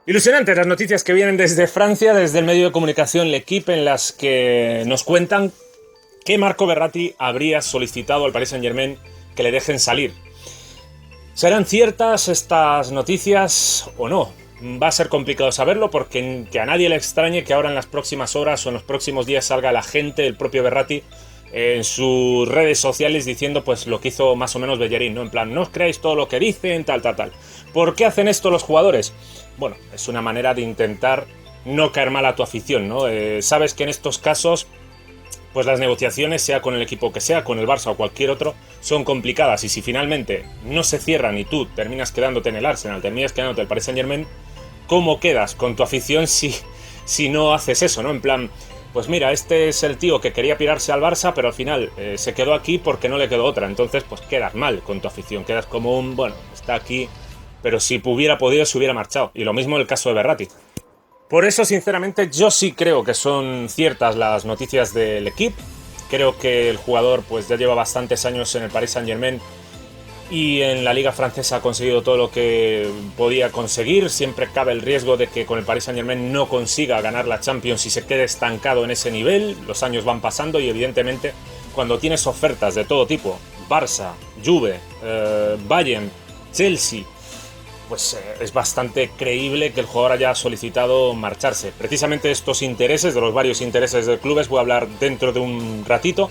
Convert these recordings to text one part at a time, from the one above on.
Ilusionantes las noticias que vienen desde Francia, desde el medio de comunicación L'Equipe, en las que nos cuentan que Marco Verratti habría solicitado al Paris Saint-Germain que le dejen salir. ¿Serán ciertas estas noticias o no? Va a ser complicado saberlo porque que a nadie le extrañe que ahora en las próximas horas o en los próximos días salga la gente, el propio Verratti, en sus redes sociales diciendo pues lo que hizo más o menos Bellerín, ¿no? En plan, no os creáis todo lo que dicen, tal. ¿Por qué hacen esto los jugadores? Bueno, es una manera de intentar no caer mal a tu afición, ¿no? Sabes que en estos casos pues las negociaciones, sea con el equipo que sea, con el Barça o cualquier otro, son complicadas, y si finalmente no se cierran y tú terminas quedándote en el Arsenal, terminas quedándote en el Paris Saint-Germain, ¿cómo quedas con tu afición si no haces eso, ¿no? En plan, pues mira, este es el tío que quería pirarse al Barça, pero al final se quedó aquí porque no le quedó otra. Entonces, pues quedas mal con tu afición, quedas como un, bueno, está aquí, pero si hubiera podido se hubiera marchado. Y lo mismo en el caso de Verratti. Por eso, sinceramente, yo sí creo que son ciertas las noticias del equipo. Creo que el jugador pues ya lleva bastantes años en el Paris Saint-Germain y en la liga francesa ha conseguido todo lo que podía conseguir. Siempre cabe el riesgo de que con el Paris Saint-Germain no consiga ganar la Champions y se quede estancado en ese nivel. Los años van pasando y evidentemente cuando tienes ofertas de todo tipo, Barça, Juve, Bayern, Chelsea, pues es bastante creíble que el jugador haya solicitado marcharse. Precisamente estos intereses, de los varios intereses del club, voy a hablar dentro de un ratito.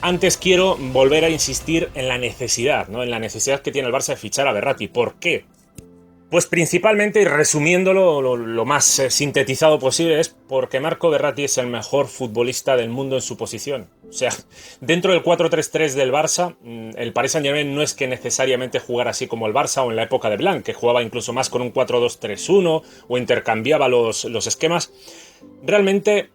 Antes quiero volver a insistir en la necesidad, ¿no? En la necesidad que tiene el Barça de fichar a Verratti. ¿Por qué? Pues principalmente, y resumiéndolo lo más sintetizado posible, es porque Marco Verratti es el mejor futbolista del mundo en su posición. O sea, dentro del 4-3-3 del Barça, el Paris Saint-Germain no es que necesariamente jugara así como el Barça o en la época de Blanc, que jugaba incluso más con un 4-2-3-1 o intercambiaba los esquemas. Realmente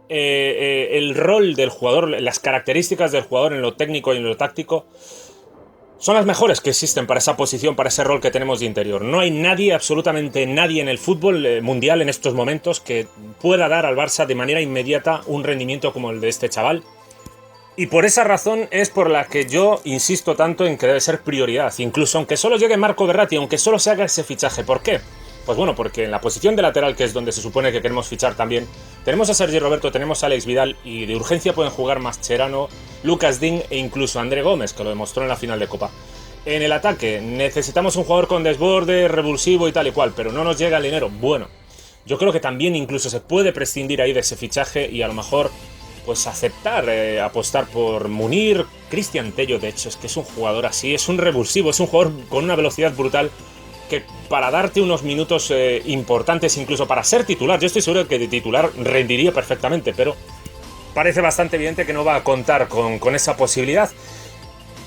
el rol del jugador, las características del jugador en lo técnico y en lo táctico son las mejores que existen para esa posición, para ese rol que tenemos de interior. No hay nadie, absolutamente nadie en el fútbol mundial en estos momentos que pueda dar al Barça de manera inmediata un rendimiento como el de este chaval. Y por esa razón es por la que yo insisto tanto en que debe ser prioridad. Incluso aunque solo llegue Marco Verratti, aunque solo se haga ese fichaje. ¿Por qué? Pues bueno, porque en la posición de lateral, que es donde se supone que queremos fichar también, tenemos a Sergi Roberto, tenemos a Alex Vidal y de urgencia pueden jugar Mascherano, Lucas Digne e incluso André Gómez, que lo demostró en la final de Copa. En el ataque necesitamos un jugador con desborde, revulsivo y tal y cual, pero no nos llega el dinero. Bueno, yo creo que también incluso se puede prescindir ahí de ese fichaje y a lo mejor pues aceptar, apostar por Munir. Cristian Tello, de hecho, es que es un jugador así, es un revulsivo, es un jugador con una velocidad brutal que para darte unos minutos importantes, incluso para ser titular, yo estoy seguro de que de titular rendiría perfectamente, pero parece bastante evidente que no va a contar con esa posibilidad.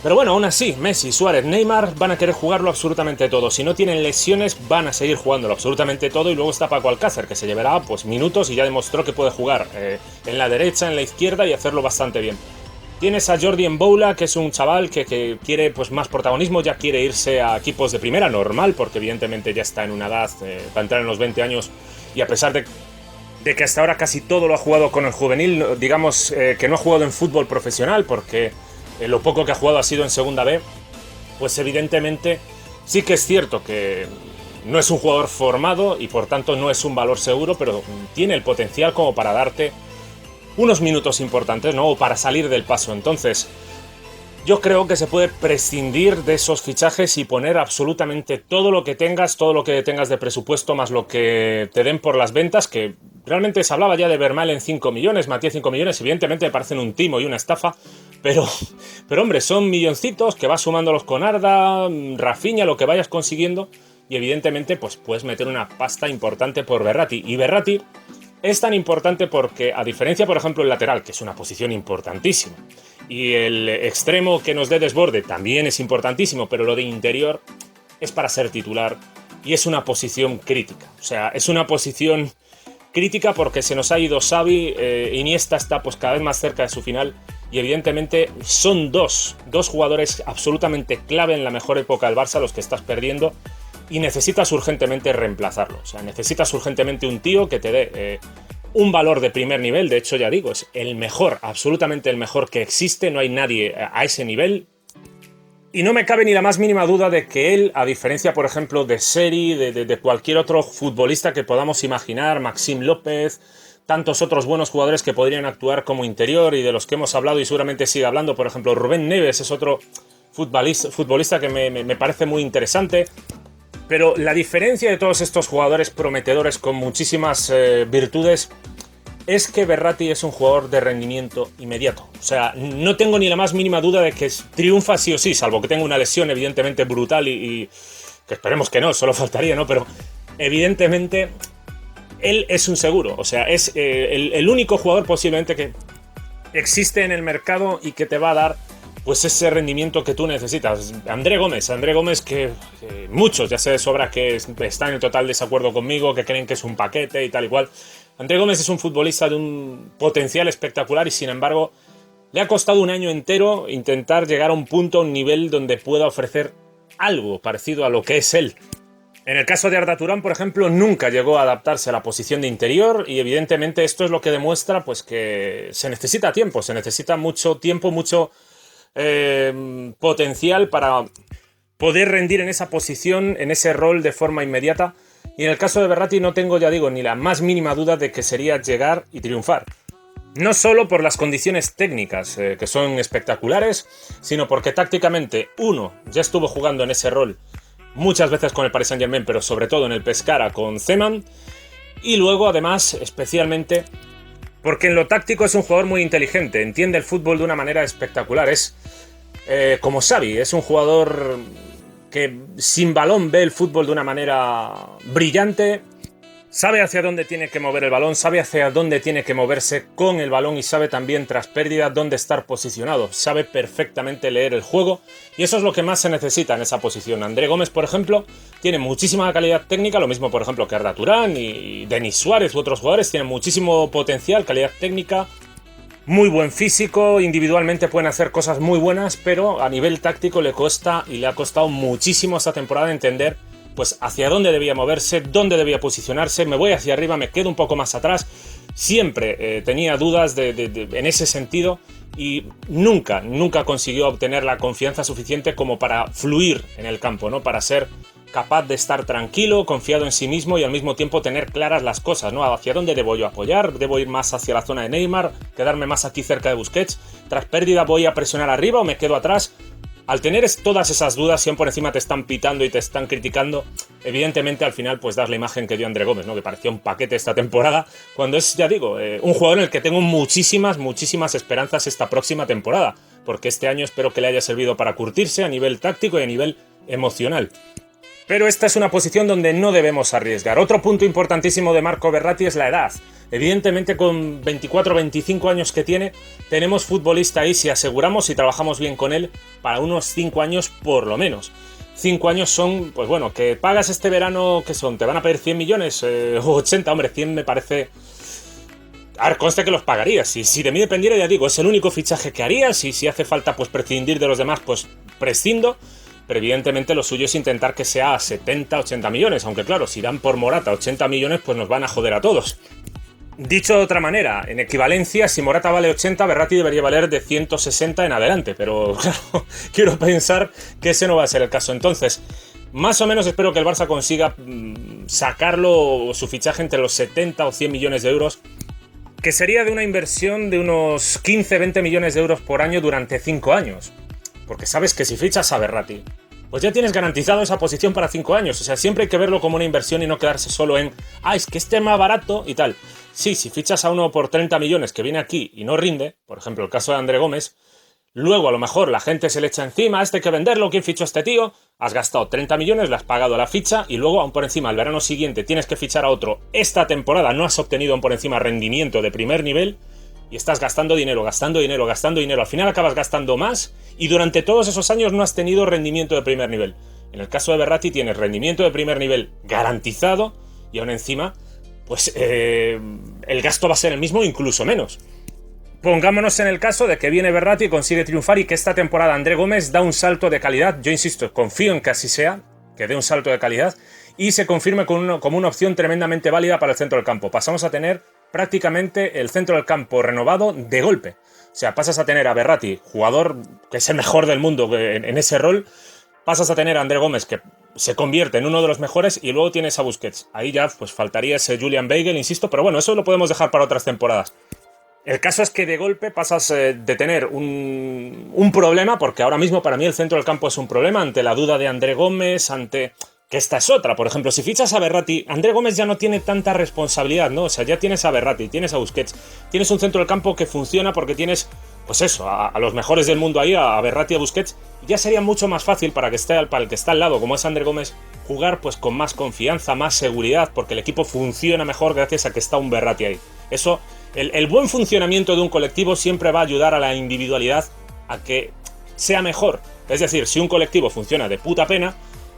Pero bueno, aún así, Messi, Suárez, Neymar van a querer jugarlo absolutamente todo. Si no tienen lesiones, van a seguir jugándolo absolutamente todo. Y luego está Paco Alcácer, que se llevará pues minutos y ya demostró que puede jugar en la derecha, en la izquierda y hacerlo bastante bien. Tienes a Jordi Mboula, que es un chaval que quiere pues más protagonismo, ya quiere irse a equipos de primera, normal, porque evidentemente ya está en una edad para entrar en los 20 años y a pesar de que hasta ahora casi todo lo ha jugado con el juvenil, digamos que no ha jugado en fútbol profesional, porque lo poco que ha jugado ha sido en segunda B, pues evidentemente sí que es cierto que no es un jugador formado y por tanto no es un valor seguro, pero tiene el potencial como para darte unos minutos importantes, ¿no? O para salir del paso. Entonces, yo creo que se puede prescindir de esos fichajes y poner absolutamente todo lo que tengas de presupuesto, más lo que te den por las ventas, que realmente se hablaba ya de Vermaelen 5 millones, Mathieu 5 millones, evidentemente me parecen un timo y una estafa, pero hombre, son milloncitos que vas sumándolos con Arda, Rafinha, lo que vayas consiguiendo, y evidentemente pues puedes meter una pasta importante por Verratti. Y Verratti es tan importante porque, a diferencia, por ejemplo, el lateral, que es una posición importantísima, y el extremo que nos dé desborde también es importantísimo, pero lo de interior es para ser titular y es una posición crítica. O sea, es una posición crítica porque se nos ha ido Xavi, Iniesta está pues cada vez más cerca de su final y evidentemente son dos jugadores absolutamente clave en la mejor época del Barça los que estás perdiendo. Y necesitas urgentemente reemplazarlo. O sea, necesitas urgentemente un tío que te dé un valor de primer nivel. De hecho, ya digo, es el mejor, absolutamente el mejor que existe. No hay nadie a ese nivel. Y no me cabe ni la más mínima duda de que él, a diferencia, por ejemplo, de Seri, de cualquier otro futbolista que podamos imaginar, Maxim López, tantos otros buenos jugadores que podrían actuar como interior y de los que hemos hablado y seguramente sigue hablando, por ejemplo, Rubén Neves es otro futbolista que me parece muy interesante. Pero la diferencia de todos estos jugadores prometedores con muchísimas virtudes es que Verratti es un jugador de rendimiento inmediato. O sea, no tengo ni la más mínima duda de que triunfa sí o sí, salvo que tenga una lesión evidentemente brutal y que esperemos que no, solo faltaría, ¿no? Pero evidentemente él es un seguro. O sea, es el único jugador posiblemente que existe en el mercado y que te va a dar pues ese rendimiento que tú necesitas. André Gómez que muchos ya sé de sobra que están en total desacuerdo conmigo, que creen que es un paquete y tal y cual. André Gómez es un futbolista de un potencial espectacular y sin embargo le ha costado un año entero intentar llegar a un punto, a un nivel donde pueda ofrecer algo parecido a lo que es él. En el caso de Arda Turán, por ejemplo, nunca llegó a adaptarse a la posición de interior y evidentemente esto es lo que demuestra pues que se necesita tiempo, se necesita mucho tiempo, mucho potencial para poder rendir en esa posición, en ese rol de forma inmediata. Y en el caso de Verratti no tengo, ya digo, ni la más mínima duda de que sería llegar y triunfar. No solo por las condiciones técnicas, que son espectaculares, sino porque tácticamente, uno, ya estuvo jugando en ese rol muchas veces con el Paris Saint-Germain, pero sobre todo en el Pescara con Zeman, y luego, además, especialmente, porque en lo táctico es un jugador muy inteligente, entiende el fútbol de una manera espectacular, es como Xavi, es un jugador que sin balón ve el fútbol de una manera brillante, sabe hacia dónde tiene que mover el balón, sabe hacia dónde tiene que moverse con el balón y sabe también tras pérdida dónde estar posicionado, sabe perfectamente leer el juego y eso es lo que más se necesita en esa posición. André Gómez, por ejemplo, tiene muchísima calidad técnica, lo mismo por ejemplo que Arda Turán y Denis Suárez u otros jugadores, tienen muchísimo potencial, calidad técnica, muy buen físico, individualmente pueden hacer cosas muy buenas, pero a nivel táctico le cuesta y le ha costado muchísimo esta temporada entender pues hacia dónde debía moverse, dónde debía posicionarse, me voy hacia arriba, me quedo un poco más atrás. Siempre tenía dudas en ese sentido y nunca consiguió obtener la confianza suficiente como para fluir en el campo, ¿no? Para ser capaz de estar tranquilo, confiado en sí mismo y al mismo tiempo tener claras las cosas, ¿no? Hacia dónde debo yo apoyar, debo ir más hacia la zona de Neymar, quedarme más aquí cerca de Busquets, tras pérdida voy a presionar arriba o me quedo atrás. Al tener todas esas dudas, si aún por encima te están pitando y te están criticando, evidentemente al final pues das la imagen que dio André Gómez, ¿no? Que parecía un paquete esta temporada, cuando es, ya digo, un jugador en el que tengo muchísimas esperanzas esta próxima temporada, porque este año espero que le haya servido para curtirse a nivel táctico y a nivel emocional. Pero esta es una posición donde no debemos arriesgar. Otro punto importantísimo de Marco Verratti es la edad. Evidentemente con 24 o 25 años que tiene, tenemos futbolista ahí si aseguramos y trabajamos bien con él para unos 5 años por lo menos. 5 años son, pues bueno, que pagas este verano, ¿qué son? ¿Te van a pedir 100 millones? O 80, hombre, 100 me parece... A ver, conste que los pagaría. Si de mí dependiera, ya digo, es el único fichaje que haría. Si hace falta pues prescindir de los demás, pues prescindo. Pero evidentemente lo suyo es intentar que sea a 70, 80 millones. Aunque claro, si dan por Morata 80 millones, pues nos van a joder a todos. Dicho de otra manera, en equivalencia, si Morata vale 80, Verratti debería valer de 160 en adelante. Pero claro, quiero pensar que ese no va a ser el caso. Entonces, más o menos espero que el Barça consiga sacarlo, su fichaje, entre los 70 o 100 millones de euros. Que sería de una inversión de unos 15-20 millones de euros por año durante 5 años. Porque sabes que si fichas a Verratti, pues ya tienes garantizado esa posición para 5 años. O sea, siempre hay que verlo como una inversión y no quedarse solo en es que esté más barato y tal. Sí, si fichas a uno por 30 millones que viene aquí y no rinde, por ejemplo el caso de André Gómez, luego a lo mejor la gente se le echa encima, hay que venderlo, ¿quién fichó a este tío? Has gastado 30 millones, le has pagado la ficha y luego aún por encima el verano siguiente tienes que fichar a otro. Esta temporada no has obtenido aún por encima rendimiento de primer nivel y estás gastando dinero. Al final acabas gastando más y durante todos esos años no has tenido rendimiento de primer nivel. En el caso de Verratti tienes rendimiento de primer nivel garantizado y aún encima pues el gasto va a ser el mismo, incluso menos. Pongámonos en el caso de que viene Verratti y consigue triunfar y que esta temporada André Gómez da un salto de calidad. Yo insisto, confío en que así sea, que dé un salto de calidad y se confirme como una opción tremendamente válida para el centro del campo. Pasamos a tener prácticamente el centro del campo renovado de golpe. O sea, pasas a tener a Verratti, jugador que es el mejor del mundo en ese rol, pasas a tener a André Gómez, que se convierte en uno de los mejores, y luego tienes a Busquets. Ahí ya pues faltaría ese Julian Weigl, insisto, pero bueno, eso lo podemos dejar para otras temporadas. El caso es que de golpe pasas de tener un problema, porque ahora mismo para mí el centro del campo es un problema, ante la duda de André Gómez, ante... que esta es otra, por ejemplo, si fichas a Verratti, André Gómez ya no tiene tanta responsabilidad, ¿no? O sea, ya tienes a Verratti, tienes a Busquets, tienes un centro del campo que funciona porque tienes, pues eso, a los mejores del mundo ahí, a Verratti, a Busquets, y ya sería mucho más fácil para el que está al lado, como es André Gómez, jugar pues con más confianza, más seguridad, porque el equipo funciona mejor gracias a que está un Verratti ahí. Eso, el buen funcionamiento de un colectivo siempre va a ayudar a la individualidad a que sea mejor. Es decir, si un colectivo funciona de puta pena,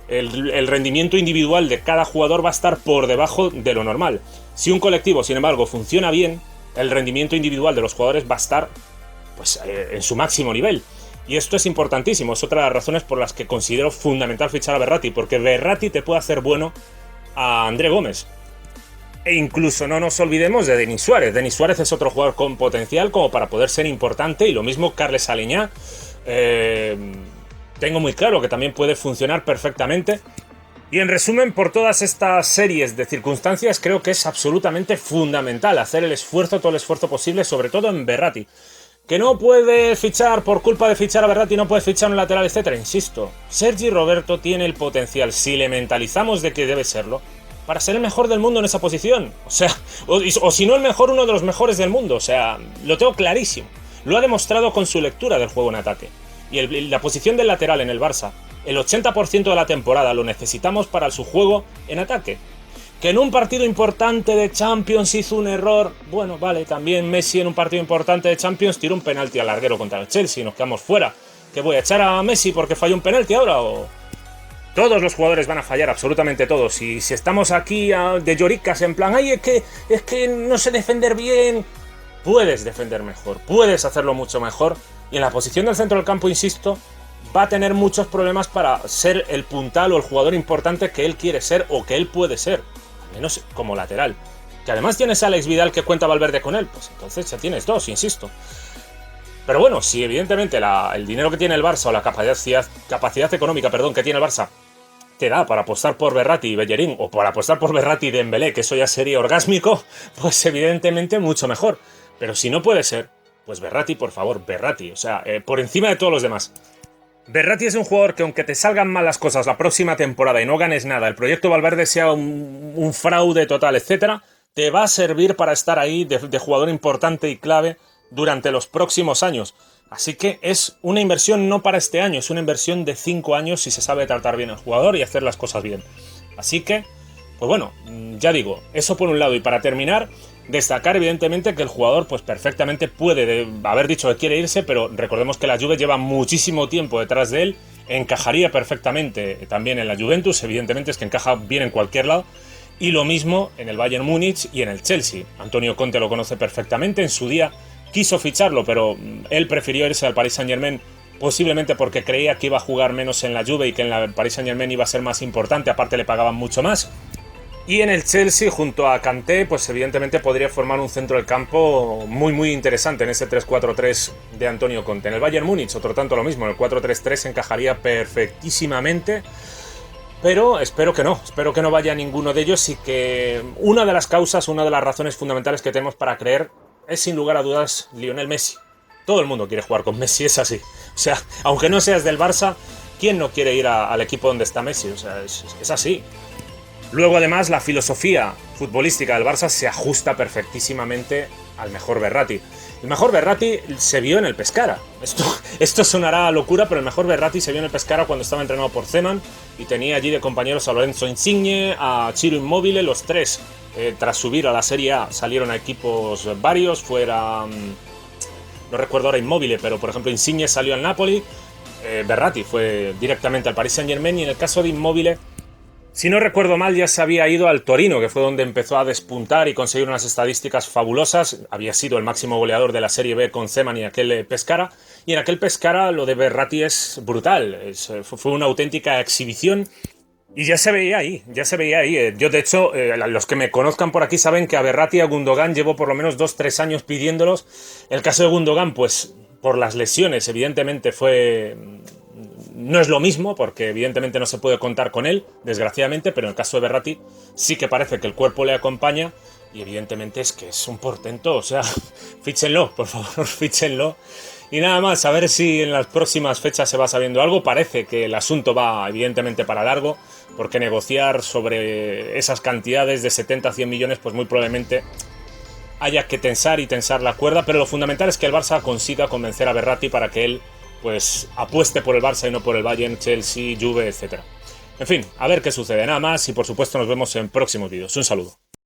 el rendimiento individual de cada jugador va a estar por debajo de lo normal. Si un colectivo, sin embargo, funciona bien, el rendimiento individual de los jugadores va a estar pues, en su máximo nivel. Y esto es importantísimo, es otra de las razones por las que considero fundamental fichar a Verratti, porque Verratti te puede hacer bueno a André Gómez. E incluso no nos olvidemos de Denis Suárez. Denis Suárez es otro jugador con potencial como para poder ser importante, y lo mismo Carles Aleñá. Tengo muy claro que también puede funcionar perfectamente. Y en resumen, por todas estas series de circunstancias, creo que es absolutamente fundamental hacer el esfuerzo, todo el esfuerzo posible, sobre todo en Verratti. Que no puede fichar, por culpa de fichar a Verratti, no puede fichar un lateral, etcétera. Insisto, Sergi Roberto tiene el potencial, si le mentalizamos de que debe serlo, para ser el mejor del mundo en esa posición. O sea, o si no el mejor, uno de los mejores del mundo. O sea, lo tengo clarísimo. Lo ha demostrado con su lectura del juego en ataque. Y la posición del lateral en el Barça, el 80% de la temporada lo necesitamos para su juego en ataque. Que en un partido importante de Champions hizo un error, bueno, vale, también Messi en un partido importante de Champions tiró un penalti al larguero contra el Chelsea y nos quedamos fuera. ¿Que voy a echar a Messi porque falló un penalti ahora o...? Todos los jugadores van a fallar, absolutamente todos. Y si estamos aquí de lloricas en plan, ay, es que no sé defender bien... Puedes defender mejor, puedes hacerlo mucho mejor. Y en la posición del centro del campo, insisto, va a tener muchos problemas para ser el puntal o el jugador importante que él quiere ser o que él puede ser. Al menos como lateral. Que además tienes a Alex Vidal que cuenta Valverde con él, pues entonces ya tienes dos, insisto. Pero bueno, si evidentemente el dinero que tiene el Barça o la capacidad económica, que tiene el Barça te da para apostar por Verratti y Bellerín, o para apostar por Verratti y Dembélé, que eso ya sería orgásmico, pues evidentemente mucho mejor. Pero si no puede ser, pues Verratti, por favor, Verratti, o sea, por encima de todos los demás. Verratti es un jugador que aunque te salgan mal las cosas la próxima temporada y no ganes nada, el proyecto Valverde sea un fraude total, etcétera, te va a servir para estar ahí de jugador importante y clave durante los próximos años. Así que es una inversión no para este año, es una inversión de 5 años si se sabe tratar bien al jugador y hacer las cosas bien. Así que, pues bueno, ya digo, eso por un lado. Y para terminar, destacar evidentemente que el jugador pues perfectamente puede haber dicho que quiere irse, pero recordemos que la Juve lleva muchísimo tiempo detrás de él, encajaría perfectamente también en la Juventus, evidentemente es que encaja bien en cualquier lado, y lo mismo en el Bayern Múnich y en el Chelsea. Antonio Conte lo conoce perfectamente, en su día quiso ficharlo, pero él prefirió irse al Paris Saint-Germain, posiblemente porque creía que iba a jugar menos en la Juve y que en el Paris Saint-Germain iba a ser más importante, aparte le pagaban mucho más. Y en el Chelsea, junto a Kanté, pues evidentemente podría formar un centro del campo muy muy interesante en ese 3-4-3 de Antonio Conte. En el Bayern Múnich, otro tanto lo mismo, en el 4-3-3 encajaría perfectísimamente, pero espero que no vaya ninguno de ellos, y que una de las causas, una de las razones fundamentales que tenemos para creer es sin lugar a dudas Lionel Messi. Todo el mundo quiere jugar con Messi, es así. O sea, aunque no seas del Barça, ¿quién no quiere ir al equipo donde está Messi? O sea, es así. Luego además la filosofía futbolística del Barça se ajusta perfectísimamente al mejor Verratti. El mejor Verratti se vio en el Pescara. Esto sonará a locura, pero el mejor Verratti se vio en el Pescara cuando estaba entrenado por Zeman y tenía allí de compañeros a Lorenzo Insigne, a Ciro Immobile, los tres. Tras subir a la Serie A salieron a equipos varios, no recuerdo ahora Immobile, pero por ejemplo Insigne salió al Napoli, Verratti fue directamente al Paris Saint-Germain, y en el caso de Immobile, si no recuerdo mal, ya se había ido al Torino, que fue donde empezó a despuntar y conseguir unas estadísticas fabulosas. Había sido el máximo goleador de la Serie B con Zeman y aquel Pescara, y en aquel Pescara lo de Verratti es brutal, fue una auténtica exhibición. Y ya se veía ahí, ya se veía ahí. Yo, de hecho, los que me conozcan por aquí saben que a Verratti y a Gundogan llevo por lo menos 2-3 años pidiéndolos. El caso de Gundogan, pues por las lesiones, evidentemente no es lo mismo, porque evidentemente no se puede contar con él, desgraciadamente, pero en el caso de Verratti sí que parece que el cuerpo le acompaña y evidentemente es que es un portento, o sea, fíchenlo, por favor, fíchenlo. Y nada más, a ver si en las próximas fechas se va sabiendo algo. Parece que el asunto va evidentemente para largo, porque negociar sobre esas cantidades de 70 a 100 millones, pues muy probablemente haya que tensar y tensar la cuerda, pero lo fundamental es que el Barça consiga convencer a Verratti para que él pues apueste por el Barça y no por el Bayern, Chelsea, Juve, etc. En fin, a ver qué sucede. Nada más y por supuesto nos vemos en próximos vídeos. Un saludo.